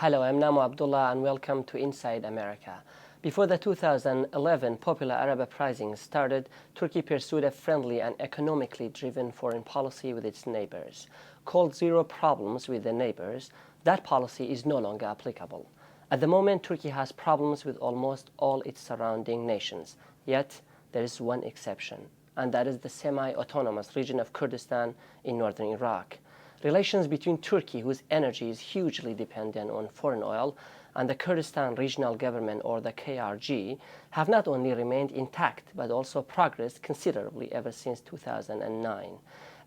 Hello, I'm Namo Abdulla and welcome to Inside America. Before the 2011 popular Arab uprisings started, Turkey pursued a friendly and economically driven foreign policy with its neighbors. Called zero problems with the neighbors, that policy is no longer applicable. At the moment, Turkey has problems with almost all its surrounding nations. Yet, there is one exception, and that is the semi-autonomous region of Kurdistan in northern Iraq. Relations between Turkey, whose energy is hugely dependent on foreign oil, and the Kurdistan Regional Government, or the KRG, have not only remained intact but also progressed considerably ever since 2009.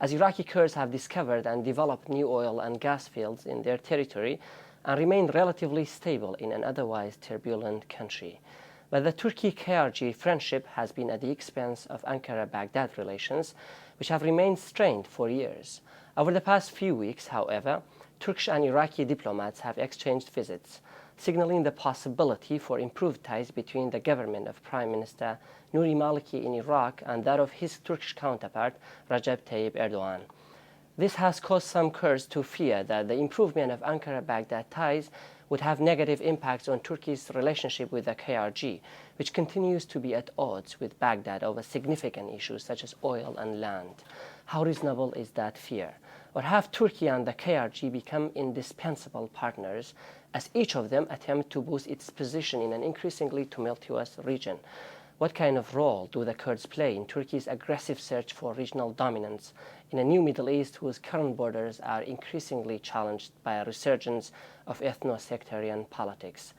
As Iraqi Kurds have discovered and developed new oil and gas fields in their territory and remained relatively stable in an otherwise turbulent country. But the Turkey-KRG friendship has been at the expense of Ankara-Baghdad relations, which have remained strained for years. Over the past few weeks, however, Turkish and Iraqi diplomats have exchanged visits, signaling the possibility for improved ties between the government of Prime Minister Nuri Maliki in Iraq and that of his Turkish counterpart, Recep Tayyip Erdogan. This has caused some Kurds to fear that the improvement of Ankara-Baghdad ties would have negative impacts on Turkey's relationship with the KRG, which continues to be at odds with Baghdad over significant issues such as oil and land. How reasonable is that fear? Or have Turkey and the KRG become indispensable partners as each of them attempt to boost its position in an increasingly tumultuous region? What kind of role do the Kurds play in Turkey's aggressive search for regional dominance in a new Middle East whose current borders are increasingly challenged by a resurgence of ethno-sectarian politics?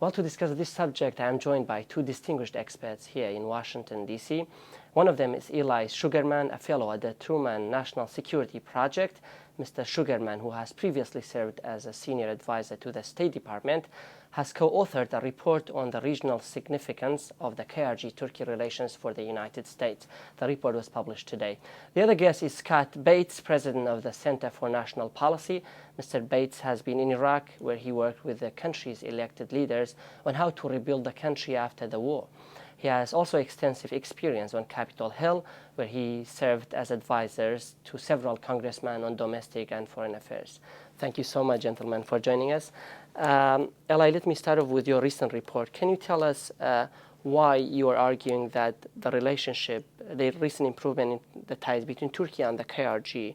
Well, to discuss this subject, I am joined by two distinguished experts here in Washington, D.C. One of them is Eli Sugarman, a fellow at the Truman National Security Project. Mr. Sugarman, who has previously served as a senior advisor to the State Department, has co-authored a report on the regional significance of the KRG-Turkey relations for the United States. The report was published today. The other guest is Scott Bates, president of the Center for National Policy. Mr. Bates has been in Iraq, where he worked with the country's elected leaders on how to rebuild the country after the war. He has also extensive experience on Capitol Hill, where he served as advisors to several congressmen on domestic and foreign affairs. Thank you so much, gentlemen, for joining us. Eli, let me start off with your recent report. Can you tell us why you are arguing that the relationship, the recent improvement in the ties between Turkey and the KRG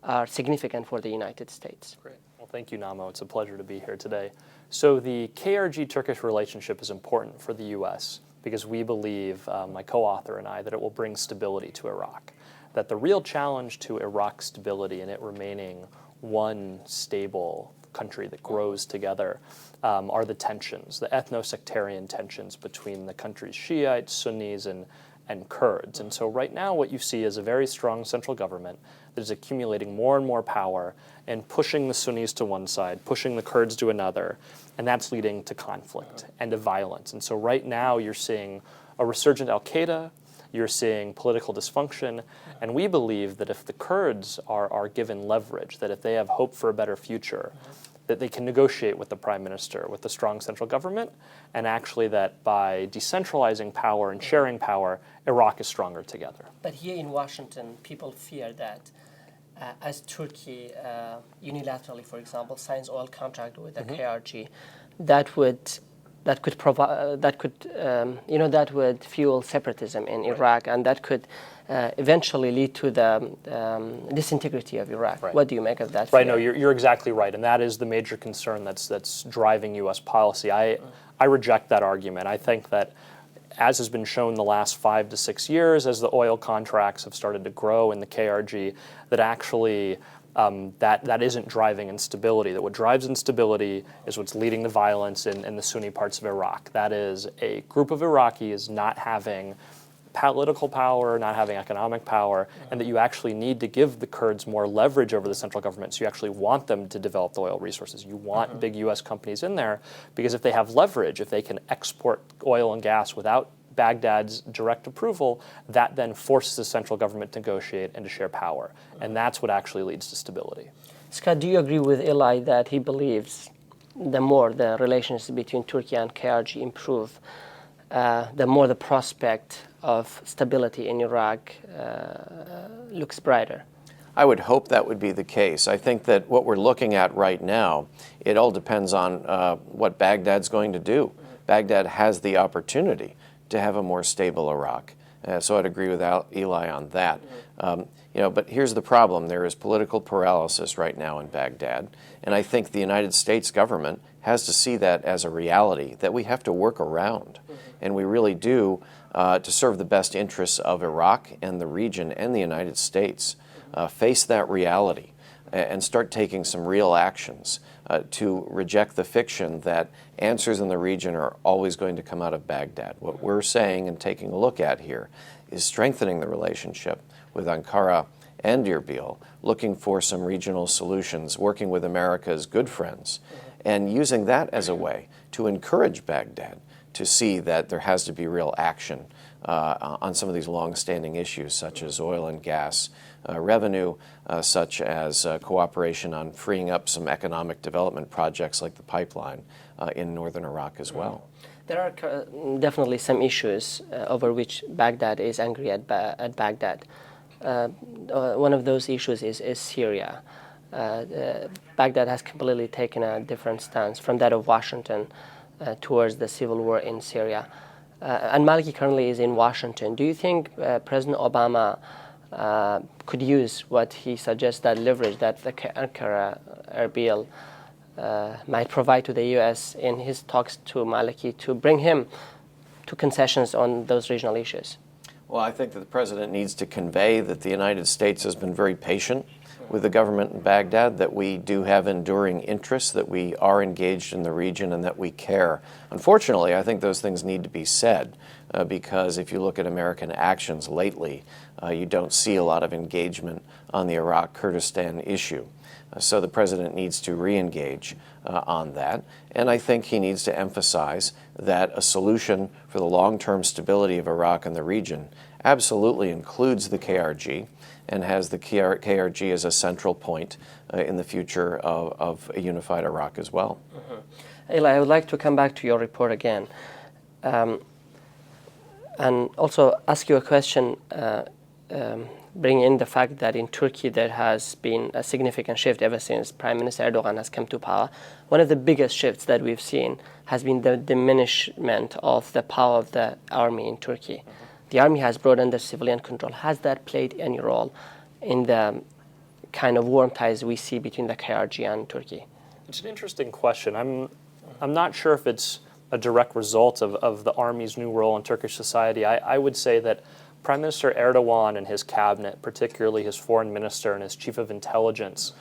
are significant for the United States? Great. Well, thank you, Namo. It's a pleasure to be here today. So the KRG-Turkish relationship is important for the U.S. because we believe, my co-author and I, that it will bring stability to Iraq. That the real challenge to Iraq's stability and it remaining one stable country that grows together are the tensions, the ethno-sectarian tensions between the country's Shiites, Sunnis, and Kurds. And so right now what you see is a very strong central government that is accumulating more and more power and pushing the Sunnis to one side, pushing the Kurds to another, and that's leading to conflict and to violence. And so right now you're seeing a resurgent al-Qaeda, you're seeing political dysfunction, and we believe that if the Kurds are given leverage, that if they have hope for a better future, that they can negotiate with the prime minister, with the strong central government, and actually that by decentralizing power and sharing power, Iraq is stronger together. But here in Washington, people fear that as Turkey unilaterally, for example, signs oil contract with the KRG, that would fuel separatism in Iraq, and that could eventually lead to the disintegrity of Iraq. Right. What do you make of that? Right. No, you're exactly right, and that is the major concern that's driving U.S. policy. I reject that argument. I think that, as has been shown the last 5 to 6 years, as the oil contracts have started to grow in the KRG, that actually that isn't driving instability. That what drives instability is what's leading to violence in the Sunni parts of Iraq. That is a group of Iraqis not having political power, not having economic power, and that you actually need to give the Kurds more leverage over the central government. So you actually want them to develop the oil resources. You want big U.S. companies in there, because if they have leverage, if they can export oil and gas without Baghdad's direct approval, that then forces the central government to negotiate and to share power. And that's what actually leads to stability. Scott, do you agree with Eli that he believes the more the relations between Turkey and KRG improve, the more the prospect of stability in Iraq looks brighter? I would hope that would be the case. I think that what we're looking at right now, it all depends on what Baghdad's going to do. Baghdad has the opportunity to have a more stable Iraq. So I'd agree with Eli on that. But here's the problem. There is political paralysis right now in Baghdad, and I think the United States government has to see that as a reality that we have to work around, and we really do to serve the best interests of Iraq and the region and the United States. Face that reality and start taking some real actions to reject the fiction that answers in the region are always going to come out of Baghdad. What we're saying and taking a look at here is strengthening the relationship with Ankara and Erbil, looking for some regional solutions, working with America's good friends, and using that as a way to encourage Baghdad to see that there has to be real action on some of these long-standing issues, such as oil and gas revenue, such as cooperation on freeing up some economic development projects like the pipeline in northern Iraq as well. There are definitely some issues over which Baghdad is angry at Baghdad. One of those issues is Syria. Baghdad has completely taken a different stance from that of Washington towards the civil war in Syria. And Maliki currently is in Washington. Do you think President Obama could use what he suggests, that leverage that the Ankara-Erbil might provide to the U.S. in his talks to Maliki to bring him to concessions on those regional issues? Well, I think that the president needs to convey that the United States has been very patient with the government in Baghdad, that we do have enduring interests, that we are engaged in the region, and that we care. Unfortunately, I think those things need to be said because if you look at American actions lately, you don't see a lot of engagement on the Iraq-Kurdistan issue. So the president needs to re-engage on that. And I think he needs to emphasize that a solution for the long-term stability of Iraq and the region absolutely includes the KRG and has the KRG as a central point in the future of a unified Iraq as well. Eli, I would like to come back to your report again and also ask you a question, bring in the fact that in Turkey there has been a significant shift ever since Prime Minister Erdogan has come to power. One of the biggest shifts that we've seen has been the diminishment of the power of the army in Turkey. The army has brought under civilian control. Has that played any role in the kind of warm ties we see between the KRG and Turkey? It's an interesting question. I'm not sure if it's a direct result of the army's new role in Turkish society. I would say that Prime Minister Erdogan and his cabinet, particularly his foreign minister and his chief of intelligence,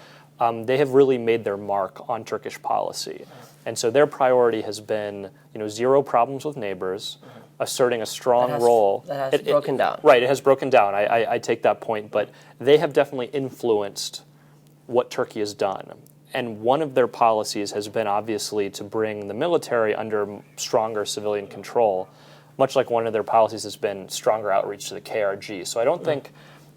they have really made their mark on Turkish policy. And so their priority has been, zero problems with neighbors, asserting a strong role. That has broken down. Right, it has broken down. I take that point. But they have definitely influenced what Turkey has done. And one of their policies has been obviously to bring the military under stronger civilian control, much like one of their policies has been stronger outreach to the KRG. So I don't think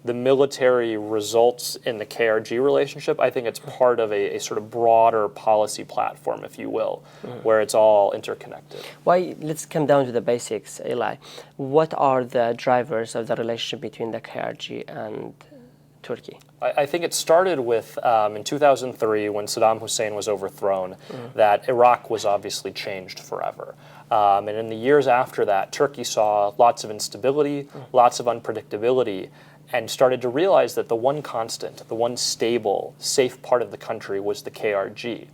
the military results in the KRG relationship. I think it's part of a sort of broader policy platform, if you will, where it's all interconnected. Let's come down to the basics, Eli. What are the drivers of the relationship between the KRG and Turkey? I think it started with, in 2003, when Saddam Hussein was overthrown, that Iraq was obviously changed forever. And in the years after that, Turkey saw lots of instability, lots of unpredictability, and started to realize that the one constant, the one stable, safe part of the country was the KRG.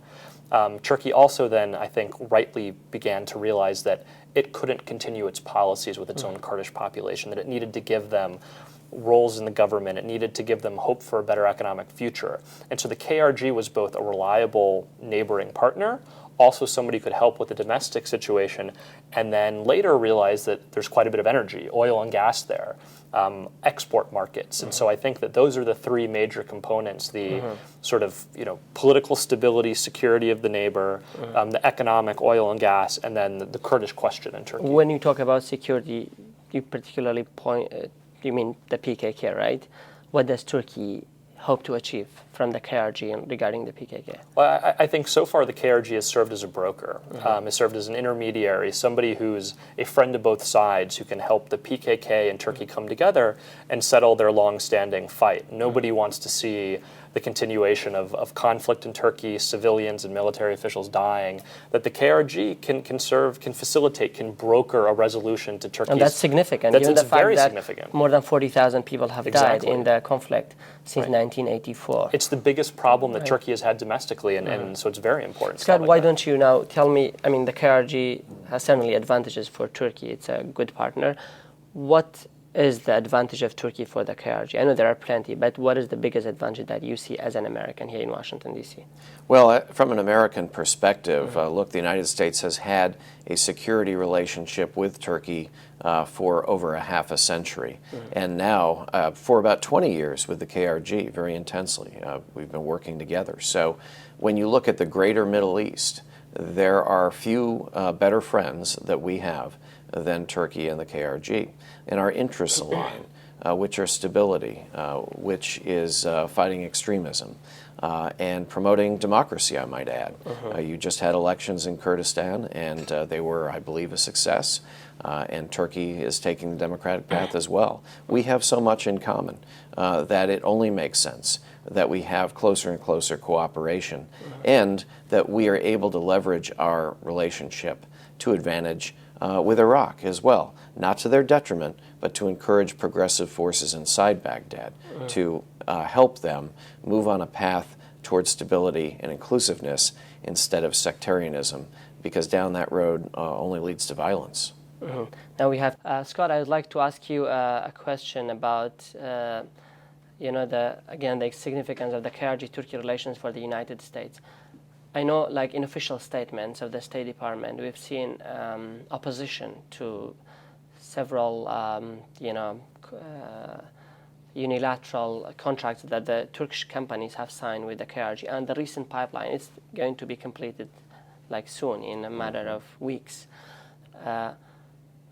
Turkey also then, I think, rightly began to realize that it couldn't continue its policies with its own Kurdish population, that it needed to give them roles in the government, it needed to give them hope for a better economic future. And so the KRG was both a reliable neighboring partner, also somebody who could help with the domestic situation, and then later realized that there's quite a bit of energy, oil and gas there, export markets. And so I think that those are the three major components, the sort of political stability, security of the neighbor, the economic oil and gas, and then the Kurdish question in Turkey. When you talk about security, you particularly you mean the PKK, right? What does Turkey hope to achieve from the KRG regarding the PKK? Well, I think so far the KRG has served as a broker, has served as an intermediary, somebody who's a friend of both sides who can help the PKK and Turkey come together and settle their long-standing fight. Nobody wants to see the continuation of conflict in Turkey, civilians and military officials dying, that the KRG can facilitate, can broker a resolution to Turkey's... And that's significant, given the fact very that significant. More than 40,000 people have died in the conflict since 1984. It's the biggest problem that Turkey has had domestically, and so it's very important. Scott, why don't you now tell me, I mean, the KRG has certainly advantages for Turkey. It's a good partner. What is the advantage of Turkey for the KRG? I know there are plenty, but what is the biggest advantage that you see as an American here in Washington, D.C.? Well, from an American perspective, look, the United States has had a security relationship with Turkey for over a half a century, and now for about 20 years with the KRG, very intensely. We've been working together. So when you look at the greater Middle East, there are few better friends that we have than Turkey and the KRG. And our interests align, which are stability, which is fighting extremism, and promoting democracy, I might add. You just had elections in Kurdistan, and they were, I believe, a success. And Turkey is taking the democratic path as well. We have so much in common that it only makes sense that we have closer and closer cooperation, and that we are able to leverage our relationship to advantage with Iraq as well, not to their detriment, but to encourage progressive forces inside Baghdad to help them move on a path towards stability and inclusiveness instead of sectarianism, because down that road only leads to violence. Now we have Scott. I would like to ask you a question about the significance of the KRG-Turkey relations for the United States. I know, like in official statements of the State Department, we've seen opposition to several, unilateral contracts that the Turkish companies have signed with the KRG, and the recent pipeline is going to be completed, like soon, in a matter of weeks.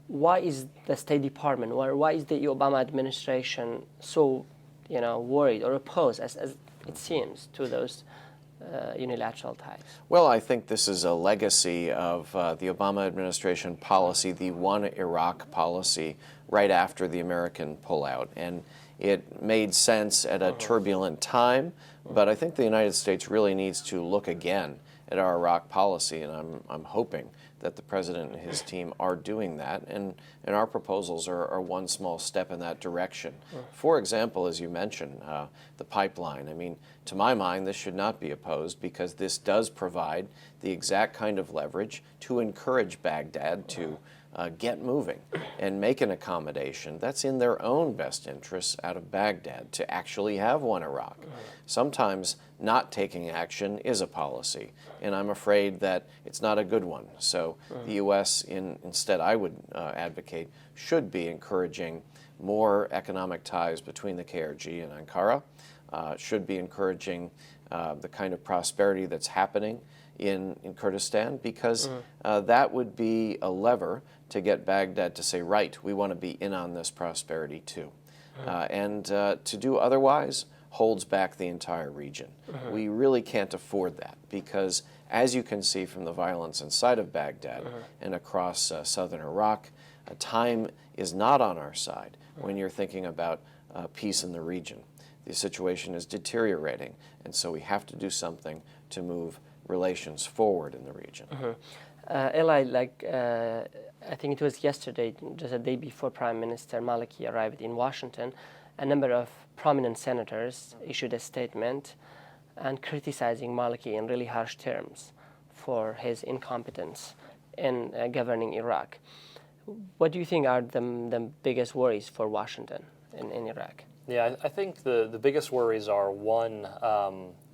Why is the State Department, or why is the Obama administration so, worried or opposed, as it seems, to those unilateral ties? Well, I think this is a legacy of the Obama administration policy, the one Iraq policy, right after the American pullout. And it made sense at a turbulent time, but I think the United States really needs to look again at our Iraq policy, and I'm hoping that the President and his team are doing that, and our proposals are one small step in that direction. For example, as you mentioned, the pipeline. I mean, to my mind, this should not be opposed, because this does provide the exact kind of leverage to encourage Baghdad to get moving and make an accommodation that's in their own best interests out of Baghdad to actually have one Iraq. Sometimes not taking action is a policy, and I'm afraid that it's not a good one. So the U.S., instead, I would advocate, should be encouraging more economic ties between the KRG and Ankara, should be encouraging the kind of prosperity that's happening in Kurdistan, because that would be a lever to get Baghdad to say, right, we want to be in on this prosperity too. And to do otherwise holds back the entire region. We really can't afford that, because as you can see from the violence inside of Baghdad and across southern Iraq, time is not on our side when you're thinking about peace in the region. The situation is deteriorating, and so we have to do something to move relations forward in the region. Eli, I think it was yesterday, just a day before Prime Minister Maliki arrived in Washington, a number of prominent senators issued a statement and criticizing Maliki in really harsh terms for his incompetence in governing Iraq. What do you think are the biggest worries for Washington in Iraq? Yeah, I think the biggest worries are, one,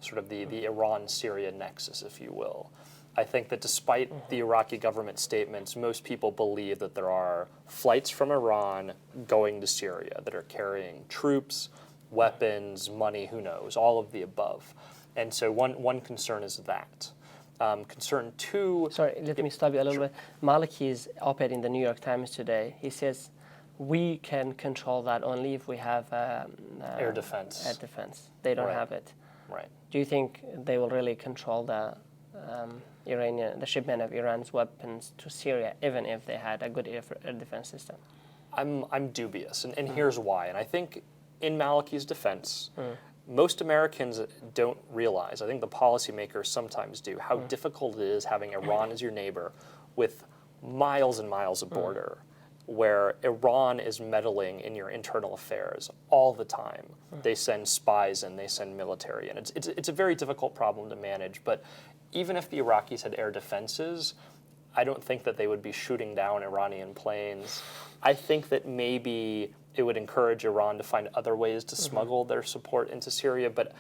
sort of the Iran-Syria nexus, if you will. I think that despite the Iraqi government statements, most people believe that there are flights from Iran going to Syria that are carrying troops, weapons, money, who knows, all of the above. And so one concern is that. Concern two... Sorry, let me stop you a little bit. Maliki's op-ed in the New York Times today, he says we can control that only if we have Air defense. Air defense. They don't Right. have it. Right. Do you think they will really control the shipment of Iran's weapons to Syria, even if they had a good air defense system? I'm dubious, and here's why. And I think in Maliki's defense, most Americans don't realize, I think the policymakers sometimes do, how difficult it is having Iran as your neighbor with miles and miles of border, where Iran is meddling in your internal affairs all the time. They send spies and they send military, and it's a very difficult problem to manage. But even if the Iraqis had air defenses, I don't think that they would be shooting down Iranian planes. I think that maybe it would encourage Iran to find other ways to smuggle their support into Syria. But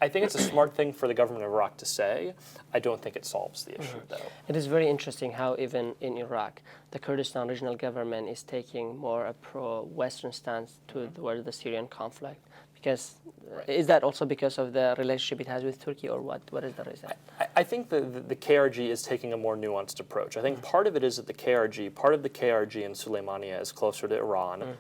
I think it's a smart thing for the government of Iraq to say. I don't think it solves the issue, though. It is very interesting how even in Iraq, the Kurdistan Regional Government is taking more a pro-Western stance towards the Syrian conflict. Because is that also because of the relationship it has with Turkey, or what? What is the reason? I think the KRG is taking a more nuanced approach. I think part of it is that part of the KRG in Suleimania is closer to Iran.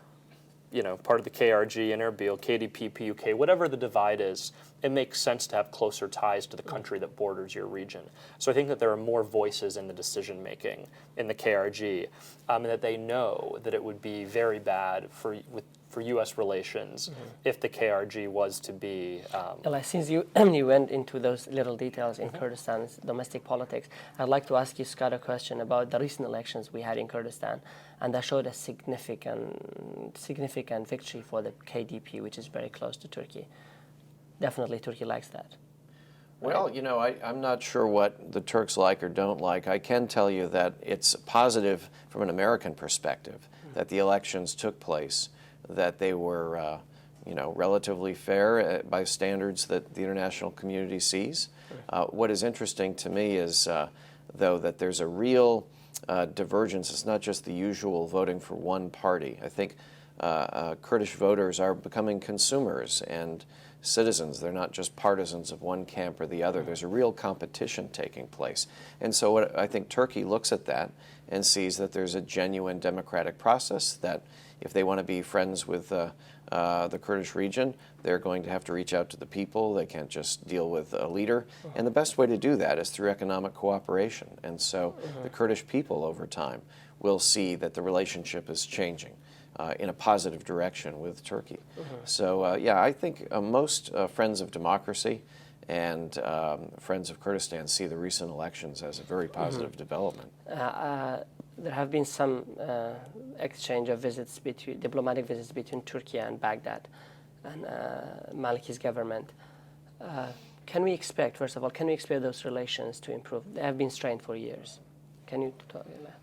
You know, part of the KRG in Erbil, KDP, PUK, whatever the divide is, it makes sense to have closer ties to the country that borders your region. So I think that there are more voices in the decision making in the KRG, and that they know that it would be very bad for U.S. relations if the KRG was to be. Eli, since you went into those little details in Kurdistan's domestic politics, I'd like to ask you, Scott, a question about the recent elections we had in Kurdistan, and that showed a significant victory for the KDP, which is very close to Turkey. Definitely, Turkey likes that. Well, you know, I'm not sure what the Turks like or don't like. I can tell you that it's positive from an American perspective that the elections took place, that they were, relatively fair by standards that the international community sees. What is interesting to me is, though, that there's a real divergence. It's not just the usual voting for one party. I think Kurdish voters are becoming consumers and citizens. They're not just partisans of one camp or the other. There's a real competition taking place. And so what I think Turkey looks at that and sees that there's a genuine democratic process, that if they want to be friends with the Kurdish region, they're going to have to reach out to the people. They can't just deal with a leader. And the best way to do that is through economic cooperation. And so the Kurdish people over time will see that the relationship is changing in a positive direction with Turkey. So, I think most friends of democracy and friends of Kurdistan see the recent elections as a very positive development. There have been some exchange of diplomatic visits between Turkey and Baghdad and Maliki's government. Can we expect those relations to improve? They have been strained for years. Can you talk about that?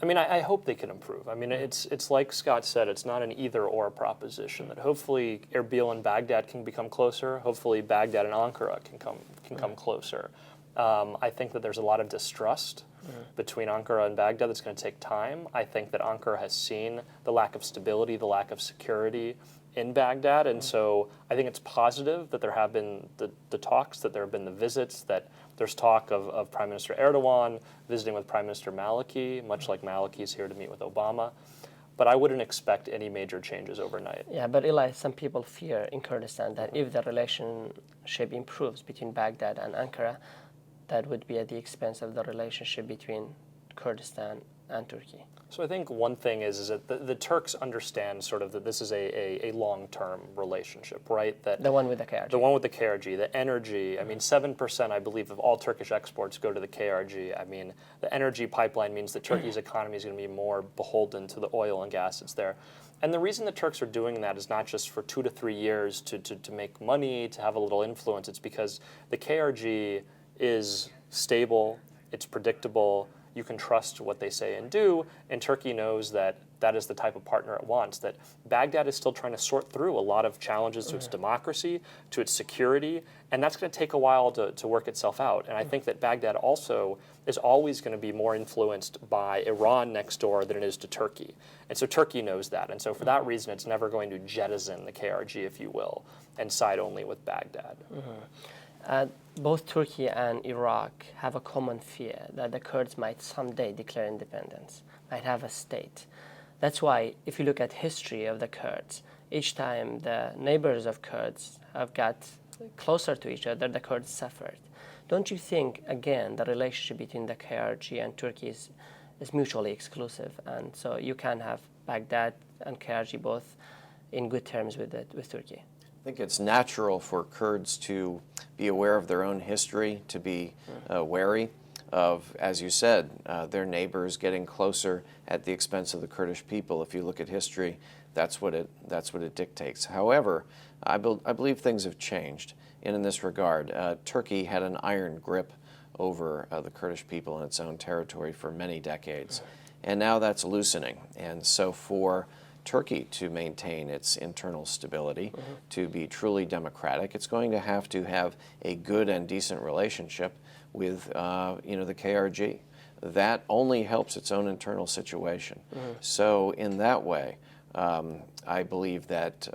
I mean, I hope they can improve. I mean, it's like Scott said, it's not an either-or proposition. That hopefully Erbil and Baghdad can become closer. Hopefully Baghdad and Ankara can come closer. I think that there's a lot of distrust between Ankara and Baghdad that's going to take time. I think that Ankara has seen the lack of stability, the lack of security in Baghdad, and so I think it's positive that there have been the talks, that there have been the visits, that there's talk of Prime Minister Erdogan visiting with Prime Minister Maliki, much like Maliki's here to meet with Obama. But I wouldn't expect any major changes overnight. Yeah, but Eli, some people fear in Kurdistan that if the relationship improves between Baghdad and Ankara, that would be at the expense of the relationship between Kurdistan and Turkey. So I think one thing is that the Turks understand sort of that this is a long-term relationship, right? That the one with the KRG. The one with the KRG, the energy. I mean, 7%, I believe, of all Turkish exports go to the KRG. I mean, the energy pipeline means that Turkey's economy is going to be more beholden to the oil and gas that's there. And the reason the Turks are doing that is not just for 2 to 3 years to make money, to have a little influence. It's because the KRG is stable, it's predictable, you can trust what they say and do, and Turkey knows that that is the type of partner it wants, that Baghdad is still trying to sort through a lot of challenges to its democracy, to its security, and that's going to take a while to work itself out. And I think that Baghdad also is always going to be more influenced by Iran next door than it is to Turkey. And so Turkey knows that. And so for that reason, it's never going to jettison the KRG, if you will, and side only with Baghdad. Both Turkey and Iraq have a common fear that the Kurds might someday declare independence, might have a state. That's why if you look at history of the Kurds, each time the neighbors of Kurds have got closer to each other, the Kurds suffered. Don't you think, again, the relationship between the KRG and Turkey is mutually exclusive, and so you can have Baghdad and KRG both in good terms with Turkey? I think it's natural for Kurds to be aware of their own history, to be wary of, as you said, their neighbors getting closer at the expense of the Kurdish people. If you look at history, that's what it dictates. However, I believe things have changed. And in this regard, Turkey had an iron grip over the Kurdish people in its own territory for many decades. And now that's loosening. And so for Turkey to maintain its internal stability, to be truly democratic, it's going to have a good and decent relationship with the KRG. That only helps its own internal situation. So in that way, I believe that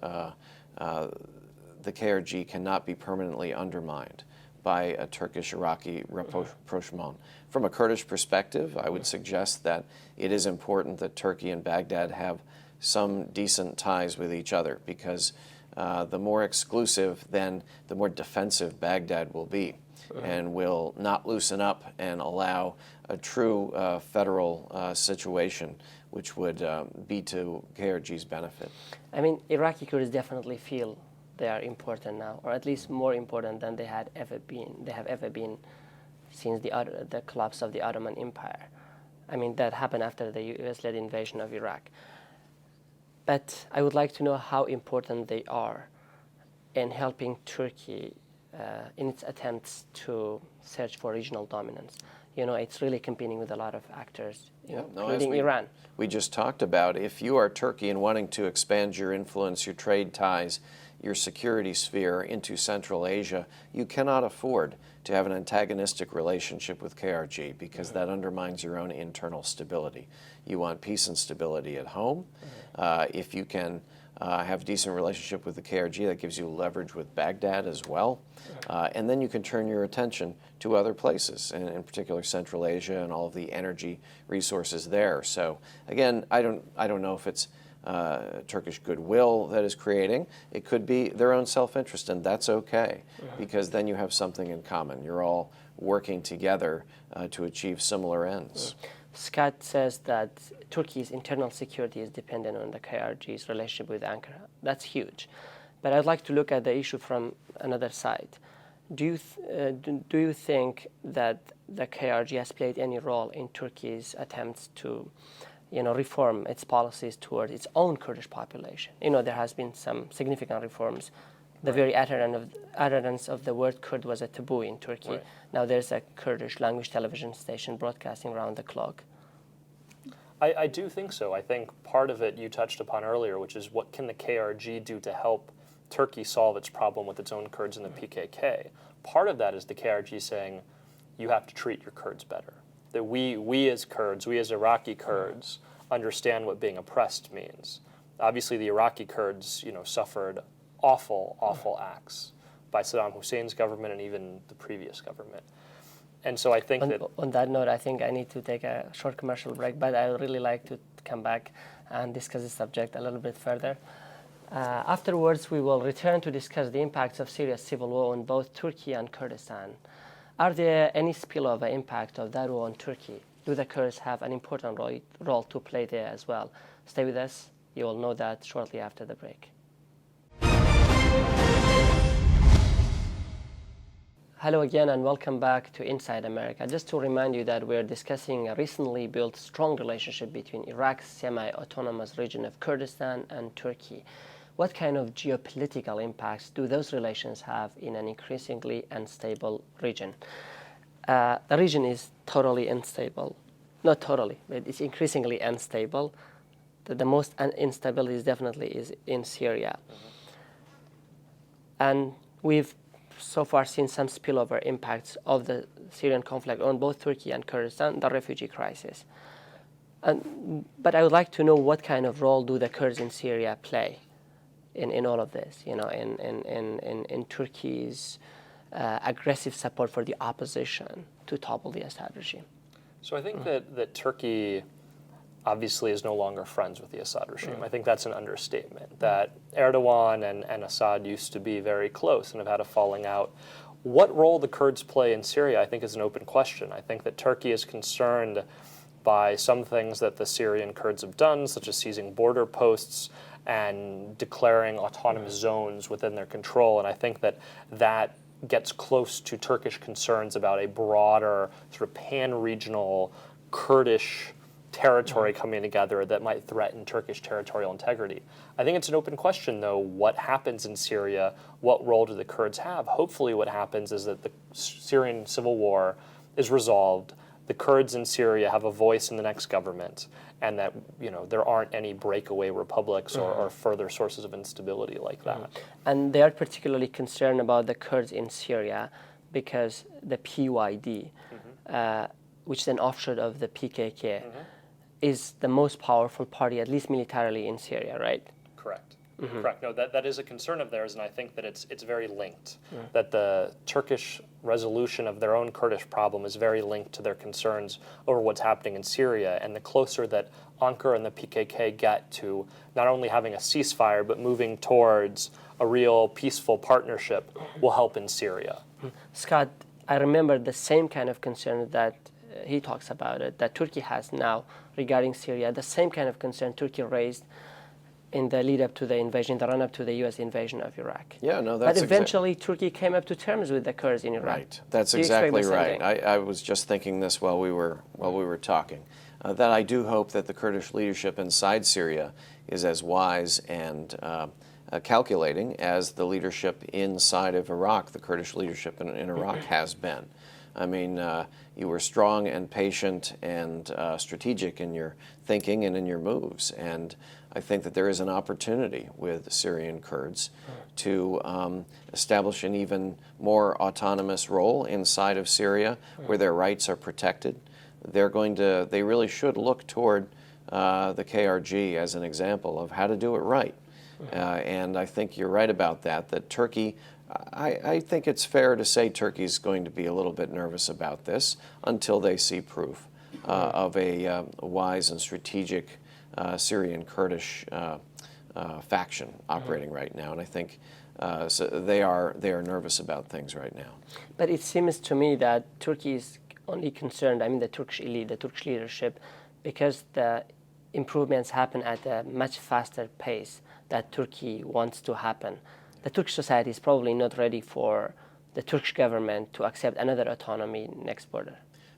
the KRG cannot be permanently undermined by a Turkish-Iraqi rapprochement. From a Kurdish perspective, I would suggest that it is important that Turkey and Baghdad have some decent ties with each other, because the more exclusive, then the more defensive Baghdad will be, and will not loosen up and allow a true federal situation, which would be to KRG's benefit. I mean, Iraqi Kurds definitely feel they are important now, or at least more important than they have ever been since the collapse of the Ottoman Empire. I mean, that happened after the US-led invasion of Iraq. But I would like to know how important they are in helping Turkey in its attempts to search for regional dominance. You know, it's really competing with a lot of actors, including Iran. We just talked about, if you are Turkey and wanting to expand your influence, your trade ties, your security sphere into Central Asia, you cannot afford to have an antagonistic relationship with KRG, because that undermines your own internal stability. You want peace and stability at home. If you can have a decent relationship with the KRG, that gives you leverage with Baghdad as well. And then you can turn your attention to other places, and in particular Central Asia and all of the energy resources there. So again, I don't know if it's Turkish goodwill that is creating. It could be their own self-interest, and that's okay, because then you have something in common. You're all working together to achieve similar ends. Scott says that Turkey's internal security is dependent on the KRG's relationship with Ankara. That's huge. But I'd like to look at the issue from another side. Do you think that the KRG has played any role in Turkey's attempts to reform its policies toward its own Kurdish population? There has been some significant reforms. The very utterance of the word Kurd was a taboo in Turkey. Right. Now there's a Kurdish language television station broadcasting around the clock. I do think so. I think part of it you touched upon earlier, which is what can the KRG do to help Turkey solve its problem with its own Kurds in the PKK. Part of that is the KRG saying, you have to treat your Kurds better. That we as Kurds, we as Iraqi Kurds, understand what being oppressed means. Obviously, the Iraqi Kurds, suffered awful acts by Saddam Hussein's government and even the previous government. And so I think on that note, I think I need to take a short commercial break, but I would really like to come back and discuss this subject a little bit further. Afterwards, we will return to discuss the impacts of Syria's civil war on both Turkey and Kurdistan. Are there any spillover impact of that war on Turkey? Do the Kurds have an important role to play there as well? Stay with us. You will know that shortly after the break. Hello again and welcome back to Inside America. Just to remind you that we're discussing a recently built strong relationship between Iraq's semi-autonomous region of Kurdistan and Turkey. What kind of geopolitical impacts do those relations have in an increasingly unstable region? The region is totally unstable. Not totally, but it's increasingly unstable. The most instability is definitely in Syria. And we've so far seen some spillover impacts of the Syrian conflict on both Turkey and Kurdistan, the refugee crisis. But I would like to know, what kind of role do the Kurds in Syria play in all of this, in Turkey's aggressive support for the opposition to topple the Assad regime? So I think that Turkey obviously is no longer friends with the Assad regime. I think that's an understatement, that Erdogan and Assad used to be very close and have had a falling out. What role the Kurds play in Syria, I think, is an open question. I think that Turkey is concerned by some things that the Syrian Kurds have done, such as seizing border posts and declaring autonomous zones within their control. And I think that that gets close to Turkish concerns about a broader sort of pan-regional Kurdish territory coming together that might threaten Turkish territorial integrity. I think it's an open question, though, what happens in Syria? What role do the Kurds have? Hopefully what happens is that the Syrian civil war is resolved, the Kurds in Syria have a voice in the next government, and that there aren't any breakaway republics or further sources of instability like that. And they are particularly concerned about the Kurds in Syria because the PYD, which is an offshoot of the PKK, is the most powerful party, at least militarily, in Syria, right? Correct. Correct. No, that is a concern of theirs, and I think that it's very linked. That the Turkish resolution of their own Kurdish problem is very linked to their concerns over what's happening in Syria. And the closer that Ankara and the PKK get to not only having a ceasefire, but moving towards a real peaceful partnership will help in Syria. Scott, I remember the same kind of concern that he talks about it, that Turkey has now regarding Syria, the same kind of concern Turkey raised in the lead up to the invasion, the run up to the U.S. invasion of Iraq. Yeah, no, that's But eventually Turkey came up to terms with the Kurds in Iraq. Right, that's exactly right. I was just thinking this while we were talking, that I do hope that the Kurdish leadership inside Syria is as wise and calculating as the leadership inside of Iraq, the Kurdish leadership in Iraq has been. I mean, you were strong and patient and strategic in your thinking and in your moves. And I think that there is an opportunity with the Syrian Kurds to establish an even more autonomous role inside of Syria where their rights are protected. They really should look toward the KRG as an example of how to do it right. And I think you're right about that Turkey, I think it's fair to say Turkey's going to be a little bit nervous about this until they see proof of a wise and strategic Syrian Kurdish faction operating right now. And I think so they are nervous about things right now. But it seems to me that Turkey is only concerned, the Turkish elite, the Turkish leadership, because the improvements happen at a much faster pace that Turkey wants to happen. The Turkish society is probably not ready for the Turkish government to accept another autonomy next border.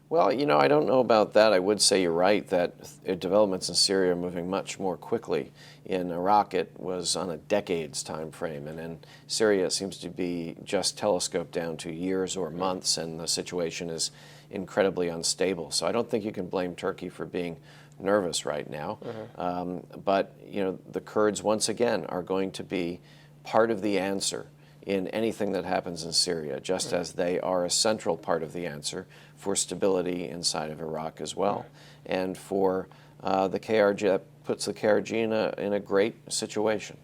Well, I don't know about that. I would say you're right that developments in Syria are moving much more quickly. In Iraq, it was on a decade's time frame, and in Syria, it seems to be just telescoped down to years or months, and the situation is incredibly unstable. So I don't think you can blame Turkey for being nervous right now. But the Kurds, once again, are going to be part of the answer in anything that happens in Syria, just as they are a central part of the answer for stability inside of Iraq as well. And for the KRG, that puts the KRG in a great situation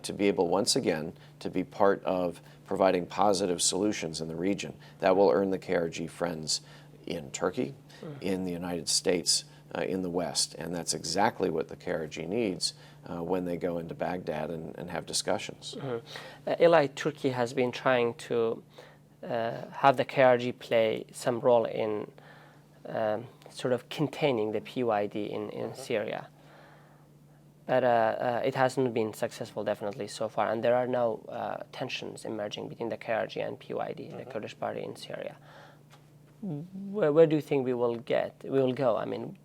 to be able, once again, to be part of providing positive solutions in the region. That will earn the KRG friends in Turkey, in the United States, in the West. And that's exactly what the KRG needs when they go into Baghdad and have discussions. Eli, Turkey has been trying to have the KRG play some role in sort of containing the PYD in Syria. But it hasn't been successful, definitely, so far. And there are now tensions emerging between the KRG and PYD, the Kurdish party in Syria. Where do you think we will go?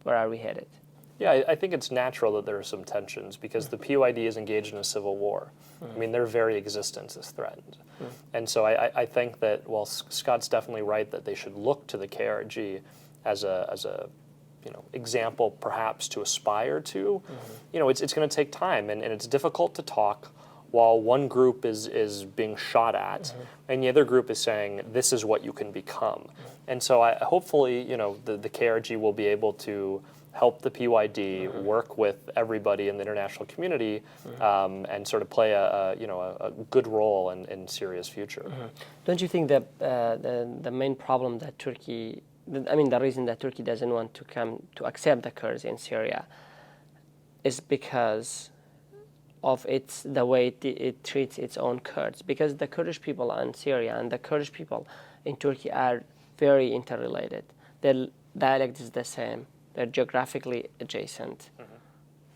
Where are we headed? Yeah, I think it's natural that there are some tensions because the PYD is engaged in a civil war. Their very existence is threatened. And so I think that while Scott's definitely right that they should look to the KRG as a example perhaps to aspire to, it's going to take time and it's difficult to talk while one group is being shot at and the other group is saying this is what you can become. And so hopefully the KRG will be able to help the PYD work with everybody in the international community and sort of play a good role in Syria's future. Don't you think that the main problem that Turkey the reason that Turkey doesn't want to come to accept the Kurds in Syria is because of the way it treats its own Kurds. Because the Kurdish people in Syria and the Kurdish people in Turkey are very interrelated. Their dialect is the same. They're geographically adjacent.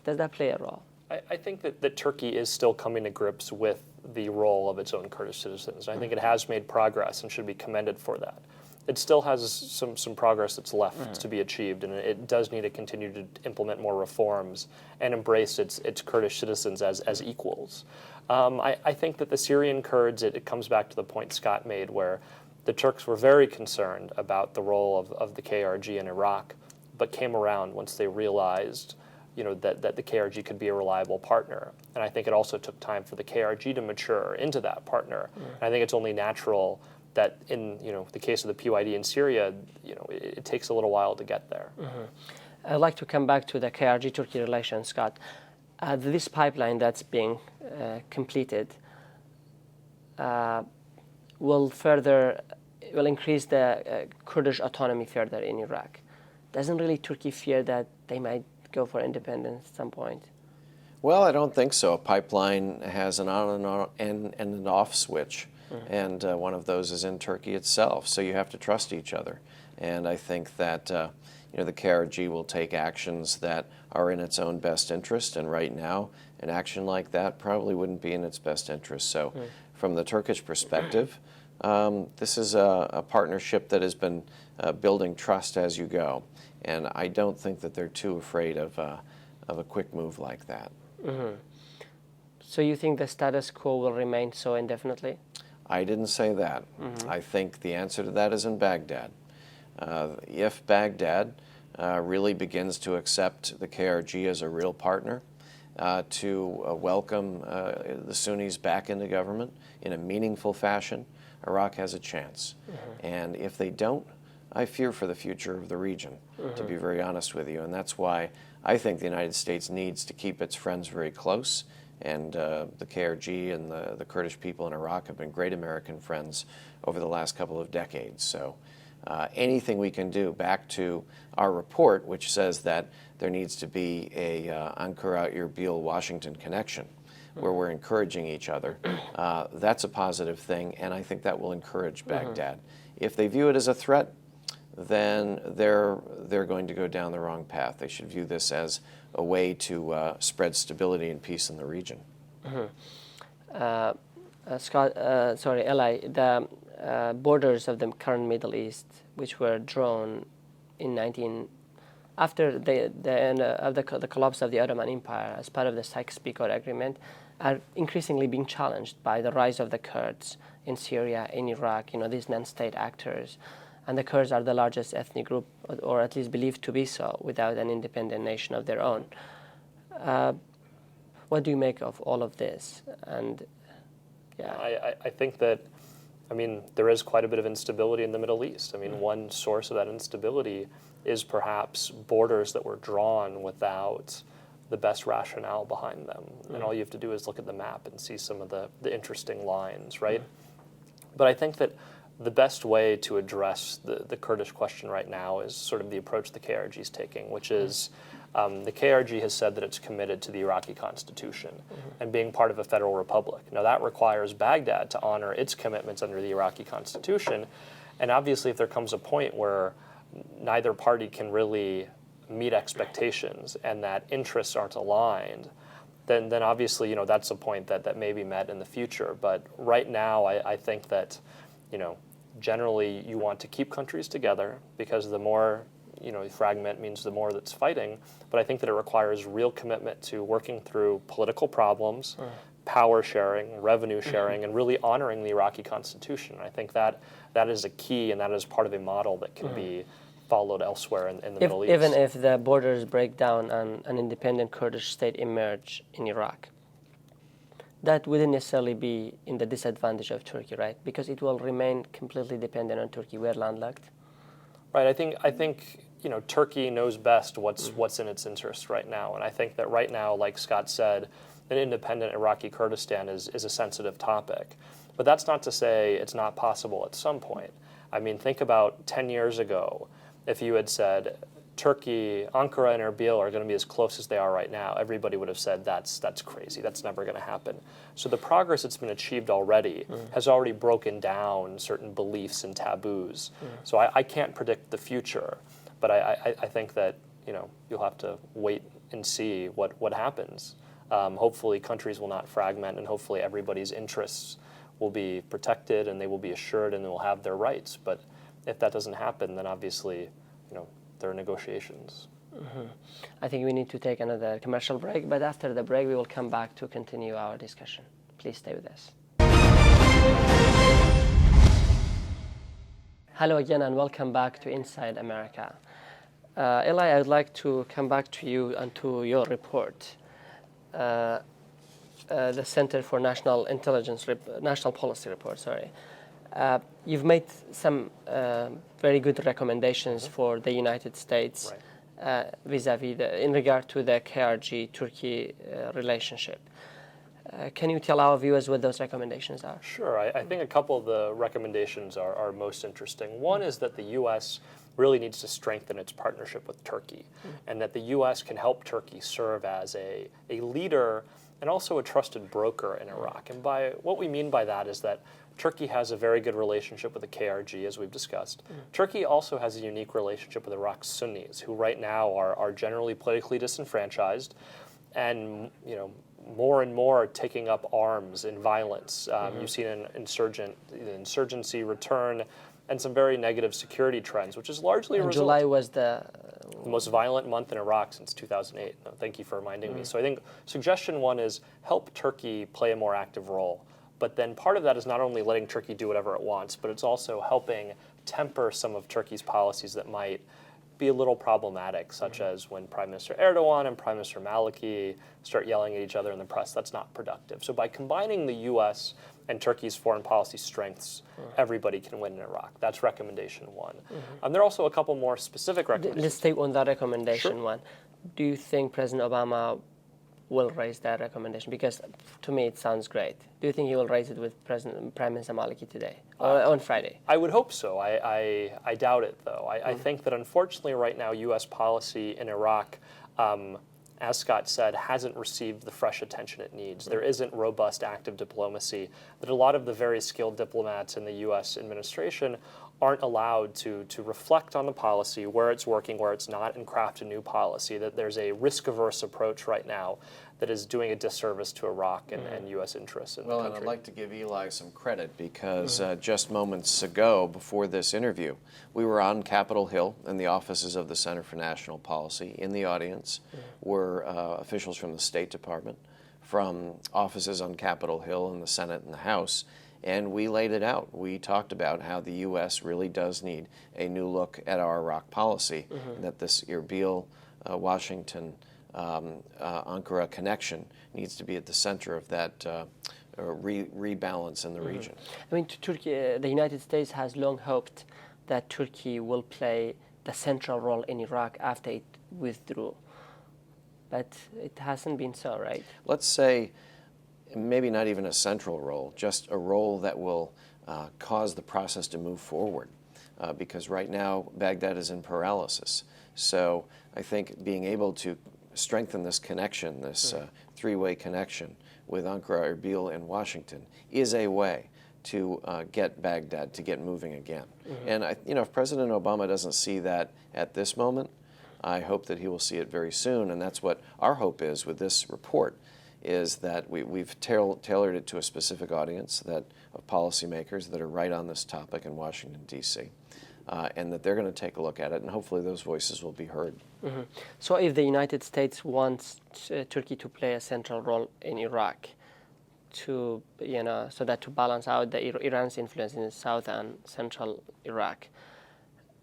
Does that play a role? I think that Turkey is still coming to grips with the role of its own Kurdish citizens. I think it has made progress and should be commended for that. It still has some progress that's left to be achieved, and it does need to continue to implement more reforms and embrace its Kurdish citizens as equals. I think that the Syrian Kurds, it comes back to the point Scott made, where the Turks were very concerned about the role of the KRG in Iraq, but came around once they realized that the KRG could be a reliable partner. And I think it also took time for the KRG to mature into that partner. And I think it's only natural that in the case of the PYD in Syria, it takes a little while to get there. I'd like to come back to the KRG-Turkey relations, Scott. This pipeline that's being completed will increase the Kurdish autonomy further in Iraq. Doesn't really Turkey fear that they might go for independence at some point? Well, I don't think so. A pipeline has an on and an off switch, and one of those is in Turkey itself. So you have to trust each other. And I think that the KRG will take actions that are in its own best interest. And right now, an action like that probably wouldn't be in its best interest. So, from the Turkish perspective, this is a partnership that has been building trust as you go. And I don't think that they're too afraid of a quick move like that. So you think the status quo will remain so indefinitely? I didn't say that. I think the answer to that is in Baghdad. If Baghdad really begins to accept the KRG as a real partner, to welcome the Sunnis back into government in a meaningful fashion, Iraq has a chance. And if they don't, I fear for the future of the region, to be very honest with you. And that's why I think the United States needs to keep its friends very close. And the KRG and the Kurdish people in Iraq have been great American friends over the last couple of decades. So anything we can do, back to our report, which says that there needs to be a Ankara-Erbil-Washington connection, where we're encouraging each other, that's a positive thing, and I think that will encourage Baghdad. If they view it as a threat, then they're going to go down the wrong path. They should view this as a way to spread stability and peace in the region. Eli, the borders of the current Middle East, which were drawn after the end of the collapse of the Ottoman Empire as part of the Sykes-Picot Agreement, are increasingly being challenged by the rise of the Kurds in Syria, in Iraq, these non-state actors. And the Kurds are the largest ethnic group, or at least believed to be so, without an independent nation of their own. What do you make of all of this? And I think that, there is quite a bit of instability in the Middle East. One source of that instability is perhaps borders that were drawn without the best rationale behind them. And all you have to do is look at the map and see some of the interesting lines, right? But I think that the best way to address the Kurdish question right now is sort of the approach the KRG is taking, which is the KRG has said that it's committed to the Iraqi constitution and being part of a federal republic. Now that requires Baghdad to honor its commitments under the Iraqi constitution. And obviously if there comes a point where neither party can really meet expectations and that interests aren't aligned, then obviously that's a point that may be met in the future. But right now I think that generally you want to keep countries together, because the more fragment means the more that's fighting. But I think that it requires real commitment to working through political problems, power sharing, revenue sharing, and really honoring the Iraqi constitution. And I think that is a key, and that is part of a model that can be followed elsewhere in the Middle East. Even if the borders break down and an independent Kurdish state emerge in Iraq, that wouldn't necessarily be in the disadvantage of Turkey, right? Because it will remain completely dependent on Turkey. We're landlocked. Right. I think Turkey knows best what's in its interest right now, and I think that right now, like Scott said, an independent Iraqi Kurdistan is a sensitive topic. But that's not to say it's not possible at some point. Think about 10 years ago if you had said Turkey, Ankara and Erbil are going to be as close as they are right now, everybody would have said that's crazy. That's never going to happen. So the progress that's been achieved already has already broken down certain beliefs and taboos. So I can't predict the future, but I think that you'll have to wait and see what happens. Hopefully countries will not fragment, and hopefully everybody's interests will be protected and they will be assured and they will have their rights. But if that doesn't happen, then obviously there are negotiations. I think we need to take another commercial break, but after the break we will come back to continue our discussion. Please stay with us. Hello again and welcome back to Inside America. Eli, I would like to come back to you and to your report. The Center for National Policy Report, you've made some very good recommendations for the United States vis-a-vis in regard to the KRG-Turkey relationship. Can you tell our viewers what those recommendations are? Sure. I think a couple of the recommendations are most interesting. One is that the U.S. really needs to strengthen its partnership with Turkey, and that the U.S. can help Turkey serve as a leader and also a trusted broker in Iraq. And by what we mean by that is that Turkey has a very good relationship with the KRG, as we've discussed. Turkey also has a unique relationship with Iraq's Sunnis, who right now are generally politically disenfranchised, and more and more taking up arms in violence. You've seen an insurgency return and some very negative security trends, which is largely a result. July was the most violent month in Iraq since 2008. No, thank you for reminding me. So I think suggestion one is help Turkey play a more active role. But then part of that is not only letting Turkey do whatever it wants, but it's also helping temper some of Turkey's policies that might be a little problematic, such as when Prime Minister Erdogan and Prime Minister Maliki start yelling at each other in the press. That's not productive. So by combining the U.S. and Turkey's foreign policy strengths, everybody can win in Iraq. That's recommendation one. There are also a couple more specific recommendations. Let's take on that recommendation Sure. one. Do you think President Obama will raise that recommendation? Because to me it sounds great. Do you think he will raise it with Prime Minister Maliki today or on Friday? I would hope so. I doubt it, though. I think that unfortunately right now U.S. policy in Iraq, as Scott said, hasn't received the fresh attention it needs. There isn't robust active diplomacy, that a lot of the very skilled diplomats in the U.S. administration aren't allowed to reflect on the policy, where it's working, where it's not, and craft a new policy, that there's a risk-averse approach right now that is doing a disservice to Iraq and U.S. interests in the country. And I'd like to give Eli some credit because just moments ago, before this interview, we were on Capitol Hill in the offices of the Center for National Policy. In the audience were officials from the State Department, from offices on Capitol Hill in the Senate and the House, and we laid it out. We talked about how the U.S. really does need a new look at our Iraq policy, that this Erbil, Washington, Ankara connection needs to be at the center of that rebalance in the region. I mean, Turkey, the United States has long hoped that Turkey will play the central role in Iraq after it withdrew. But it hasn't been so, right? Let's say maybe not even a central role, just a role that will cause the process to move forward. Because right now, Baghdad is in paralysis. So I think being able to strengthen this connection, this three-way connection with Ankara, Erbil, and Washington is a way to get Baghdad to get moving again. And if President Obama doesn't see that at this moment, I hope that he will see it very soon. And that's what our hope is with this report, is that we've tailored it to a specific audience of policymakers that are right on this topic in Washington, D.C., and that they're going to take a look at it, and hopefully those voices will be heard. So if the United States wants Turkey to play a central role in Iraq, so that to balance out Iran's influence in South and Central Iraq,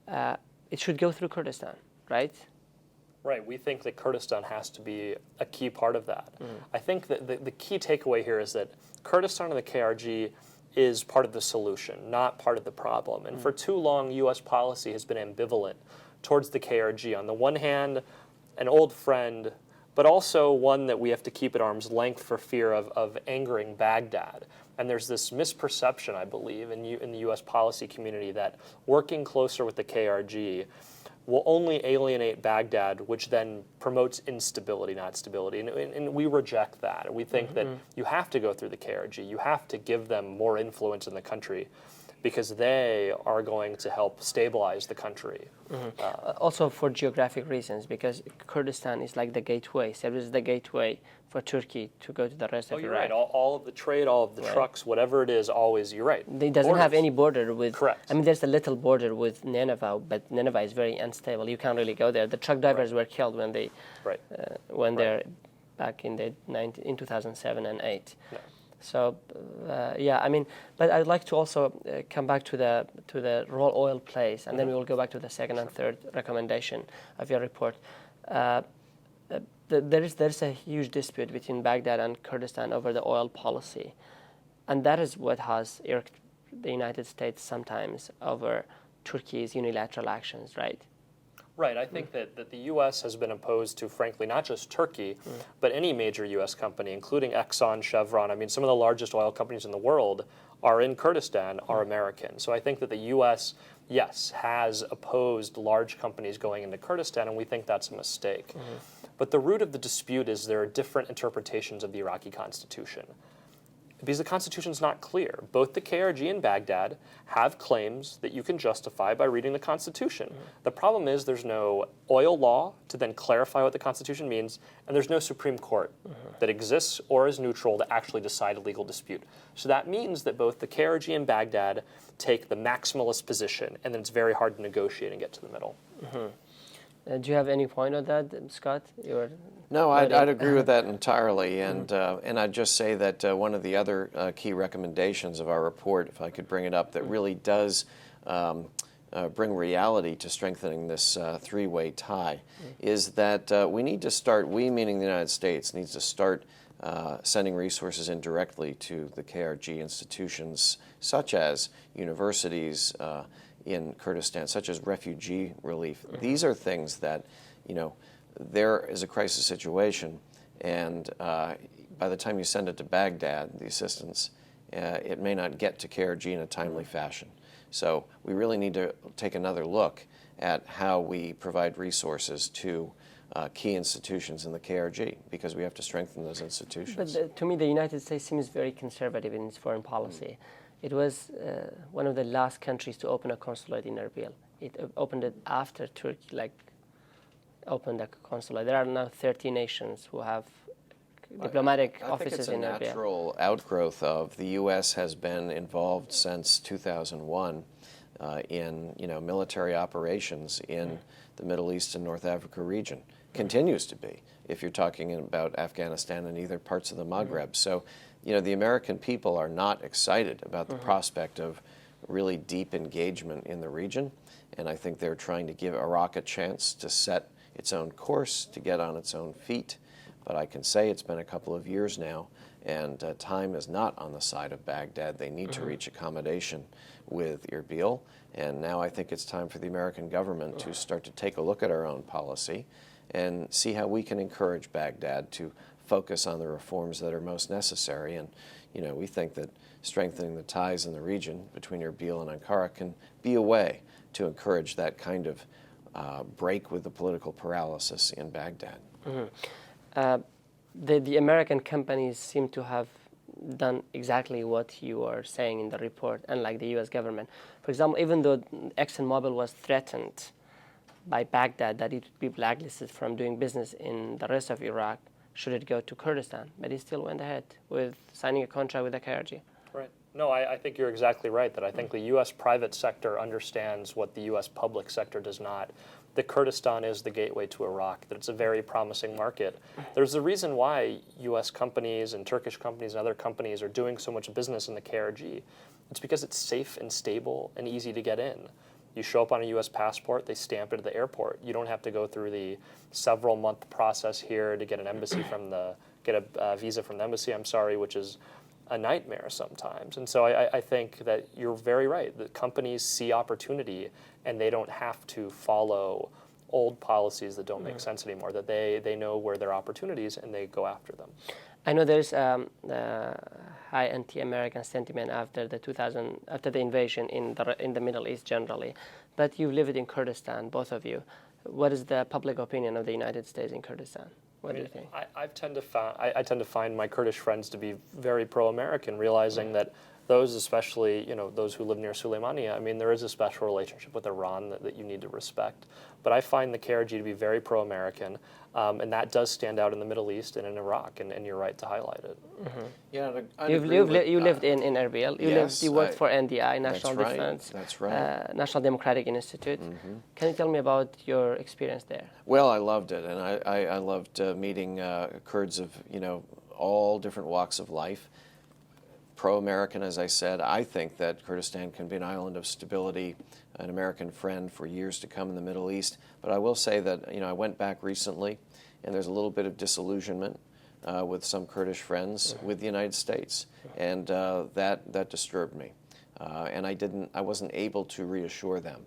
it should go through Kurdistan, right? Right. We think that Kurdistan has to be a key part of that. I think that the key takeaway here is that Kurdistan and the KRG is part of the solution, not part of the problem. And for too long, U.S. policy has been ambivalent towards the KRG. On the one hand, an old friend, but also one that we have to keep at arm's length for fear of angering Baghdad. And there's this misperception, I believe, in the U.S. policy community that working closer with the KRG will only alienate Baghdad, which then promotes instability, not stability. And we reject that. And we think that you have to go through the KRG. You have to give them more influence in the country because they are going to help stabilize the country. Also for geographic reasons, because Kurdistan is like the gateway. Serbia is the gateway for Turkey to go to the rest of you're Iraq. right. All of the trade, all of the trucks, whatever it is, always, you're right. It doesn't have any border with... Correct. I mean, there's a little border with Nineveh, but Nineveh is very unstable. You can't really go there. The truck drivers were killed when they they're back in 2007 and 8. Yeah. So, yeah, I mean, but I'd like to also come back to the role oil plays, and then we will go back to the second and third recommendation of your report. There's a huge dispute between Baghdad and Kurdistan over the oil policy, and that is what has irked the United States sometimes over Turkey's unilateral actions, right? Right. I think that the U.S. has been opposed to, frankly, not just Turkey, but any major U.S. company, including Exxon, Chevron. I mean, some of the largest oil companies in the world are in Kurdistan, are American. So I think that the U.S., yes, has opposed large companies going into Kurdistan, and we think that's a mistake. But the root of the dispute is there are different interpretations of the Iraqi Constitution. Because the Constitution is not clear. Both the KRG and Baghdad have claims that you can justify by reading the Constitution. The problem is there's no oil law to then clarify what the Constitution means, and there's no Supreme Court that exists or is neutral to actually decide a legal dispute. So that means that both the KRG and Baghdad take the maximalist position, and then it's very hard to negotiate and get to the middle. Do you have any point on that, Scott? No, I'd agree with that entirely, and I'd just say that one of the other key recommendations of our report, if I could bring it up, that really does bring reality to strengthening this three-way tie, is that we need to start, we meaning the United States, needs to start sending resources in directly to the KRG institutions, such as universities in Kurdistan, such as refugee relief. These are things that, there is a crisis situation, and by the time you send it to Baghdad, the assistance, it may not get to KRG in a timely fashion. So we really need to take another look at how we provide resources to key institutions in the KRG, because we have to strengthen those institutions. But to me, the United States seems very conservative in its foreign policy. It was one of the last countries to open a consulate in Erbil. It opened it after Turkey, opened a consulate. There are now 30 nations who have diplomatic offices in Erbil. I think it's a natural outgrowth of the U.S. has been involved since 2001 in military operations in the Middle East and North Africa region. Continues to be, if you're talking about Afghanistan and either parts of the Maghreb. So, the American people are not excited about the prospect of really deep engagement in the region, and I think they're trying to give Iraq a chance to set its own course, to get on its own feet. But I can say it's been a couple of years now, and time is not on the side of Baghdad. They need to reach accommodation with Erbil, and now I think it's time for the American government to start to take a look at our own policy and see how we can encourage Baghdad to focus on the reforms that are most necessary. And we think that strengthening the ties in the region between Erbil and Ankara can be a way to encourage that kind of break with the political paralysis in Baghdad. The American companies seem to have done exactly what you are saying in the report, unlike the U.S. government. For example, even though ExxonMobil was threatened by Baghdad that it would be blacklisted from doing business in the rest of Iraq should it go to Kurdistan, but he still went ahead with signing a contract with the KRG. Right. No, I think you're exactly right, that I think the U.S. private sector understands what the U.S. public sector does not. That Kurdistan is the gateway to Iraq, that it's a very promising market. There's a reason why U.S. companies and Turkish companies and other companies are doing so much business in the KRG. It's because it's safe and stable and easy to get in. You show up on a U.S. passport, they stamp it at the airport. You don't have to go through the several-month process here to get an embassy get a visa from the embassy, which is a nightmare sometimes. And so I think that you're very right. The companies see opportunity, and they don't have to follow old policies that don't make sense anymore, that they know where there are opportunities, and they go after them. I know there's high anti-American sentiment after the invasion in the Middle East generally. But you've lived in Kurdistan, both of you. What is the public opinion of the United States in Kurdistan? What do you think? I tend to find my Kurdish friends to be very pro-American, realizing that those, especially those who live near Suleimania, I mean, there is a special relationship with Iran that you need to respect. But I find the KRG to be very pro-American, and that does stand out in the Middle East and in Iraq, and you're right to highlight it. Mm-hmm. Yeah, you lived in Erbil. You worked for NDI, National Defense. That's right. National Democratic Institute. Mm-hmm. Can you tell me about your experience there? Well, I loved it, and I loved meeting Kurds of all different walks of life. Pro-American, as I said. I think that Kurdistan can be an island of stability, an American friend for years to come in the Middle East. But I will say that I went back recently, and there's a little bit of disillusionment with some Kurdish friends with the United States, and that disturbed me. And I wasn't able to reassure them.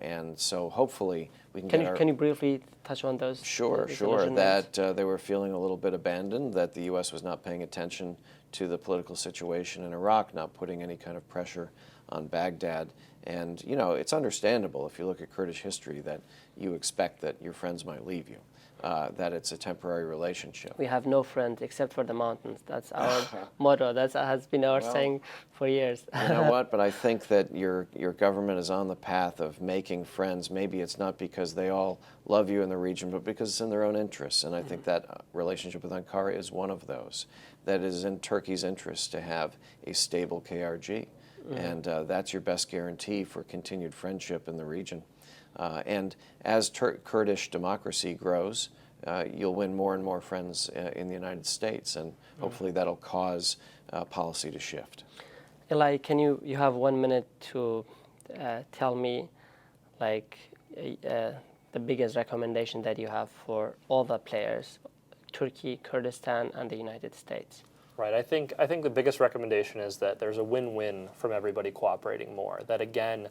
And so hopefully we can Can you briefly touch on those? Sure. That they were feeling a little bit abandoned, that the U.S. was not paying attention to the political situation in Iraq, not putting any kind of pressure on Baghdad. And, it's understandable if you look at Kurdish history that you expect that your friends might leave you, that it's a temporary relationship. We have no friends except for the mountains. That's our motto. That has been our saying for years. You know what? But I think that your government is on the path of making friends. Maybe it's not because they all love you in the region, but because it's in their own interests. And I think that relationship with Ankara is one of those. That it is in Turkey's interest to have a stable KRG. And that's your best guarantee for continued friendship in the region. And as Kurdish democracy grows, you'll win more and more friends in the United States, and hopefully that'll cause policy to shift. Eli, you have 1 minute to tell me, the biggest recommendation that you have for all the players, Turkey, Kurdistan, and the United States? Right. I think the biggest recommendation is that there's a win-win from everybody cooperating more. That again,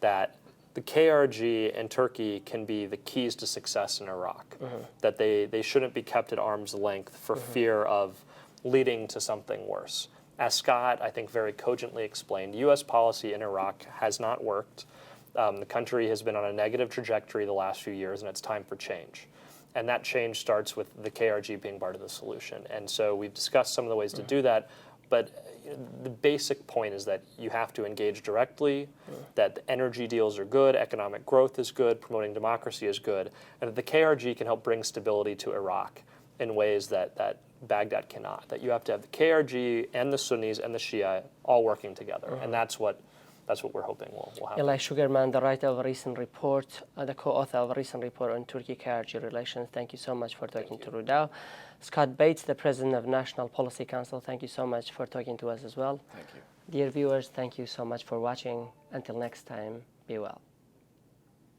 that the KRG and Turkey can be the keys to success in Iraq. That they shouldn't be kept at arm's length for fear of leading to something worse. As Scott, I think, very cogently explained, U.S. policy in Iraq has not worked. The country has been on a negative trajectory the last few years, and it's time for change. And that change starts with the KRG being part of the solution. And so we've discussed some of the ways to do that, but the basic point is that you have to engage directly, that the energy deals are good, economic growth is good, promoting democracy is good, and that the KRG can help bring stability to Iraq in ways that Baghdad cannot. That you have to have the KRG and the Sunnis and the Shia all working together, and that's what we're hoping will happen. Eli Sugarman, the writer of a recent report, the co-author of a recent report on Turkey-KRG relations. Thank you so much for talking to Rudao. Scott Bates, the president of National Policy Council. Thank you so much for talking to us as well. Thank you. Dear viewers, thank you so much for watching. Until next time, be well.